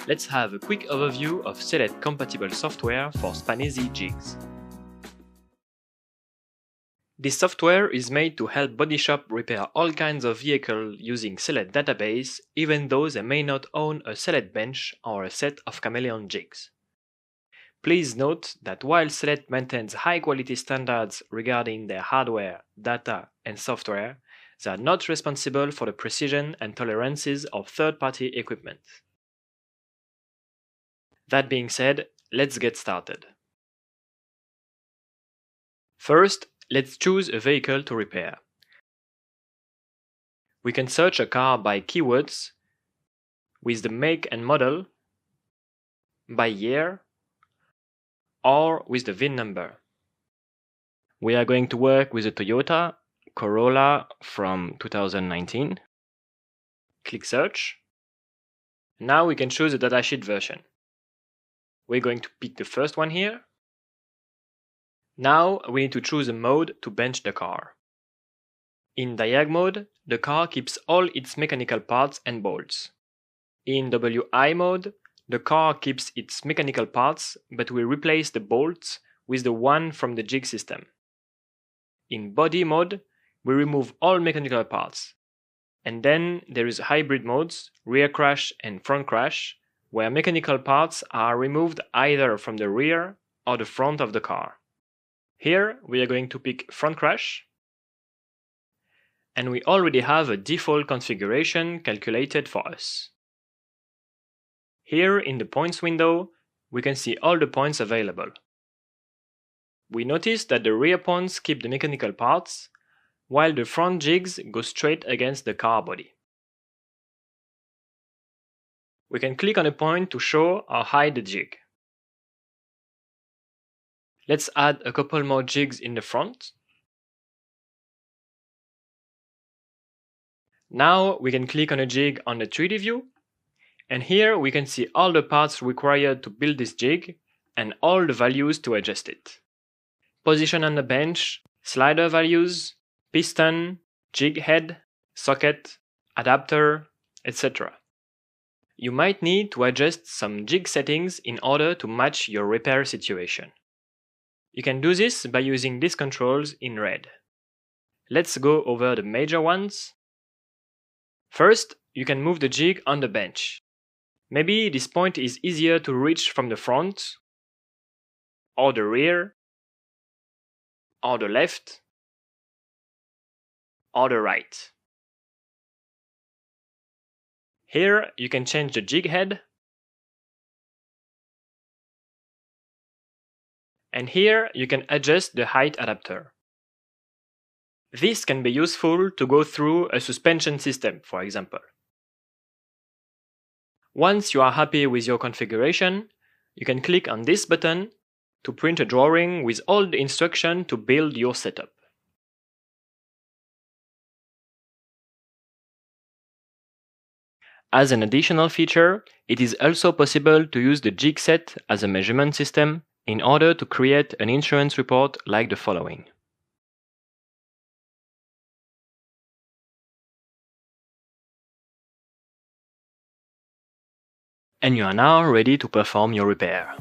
let's have a quick overview of Celette compatible software for Spanesi jigs. This software is made to help body shop repair all kinds of vehicles using Celette database, even though they may not own a Celette bench or a set of chameleon jigs. Please note that while Celette maintains high-quality standards regarding their hardware, data, and software, they are not responsible for the precision and tolerances of third-party equipment. That being said, let's get started. First, let's choose a vehicle to repair. We can search a car by keywords, with the make and model, by year, or with the VIN number. We are going to work with a Toyota Corolla from 2019. Click search. Now we can choose a datasheet version. We're going to pick the first one here. Now we need to choose a mode to bench the car. In diag mode, the car keeps all its mechanical parts and bolts. In WI mode, the car keeps its mechanical parts, but we replace the bolts with the one from the jig system. In body mode, we remove all mechanical parts. And then there is hybrid modes, rear crash and front crash, where mechanical parts are removed either from the rear or the front of the car. Here we are going to pick front crash, and we already have a default configuration calculated for us. Here in the points window, we can see all the points available. We notice that the rear points keep the mechanical parts, while the front jigs go straight against the car body. We can click on a point to show or hide the jig. Let's add a couple more jigs in the front. Now we can click on a jig on the 3D view, and here we can see all the parts required to build this jig and all the values to adjust it. Position on the bench, slider values, piston, jig head, socket, adapter, etc. You might need to adjust some jig settings in order to match your repair situation. You can do this by using these controls in red. Let's go over the major ones. First, you can move the jig on the bench. Maybe this point is easier to reach from the front, or the rear, or the left, or the right. Here you can change the jig head, and here you can adjust the height adapter. This can be useful to go through a suspension system, for example. Once you are happy with your configuration, you can click on this button to print a drawing with all the instructions to build your setup. As an additional feature, it is also possible to use the jig set as a measurement system in order to create an insurance report like the following. And you are now ready to perform your repair.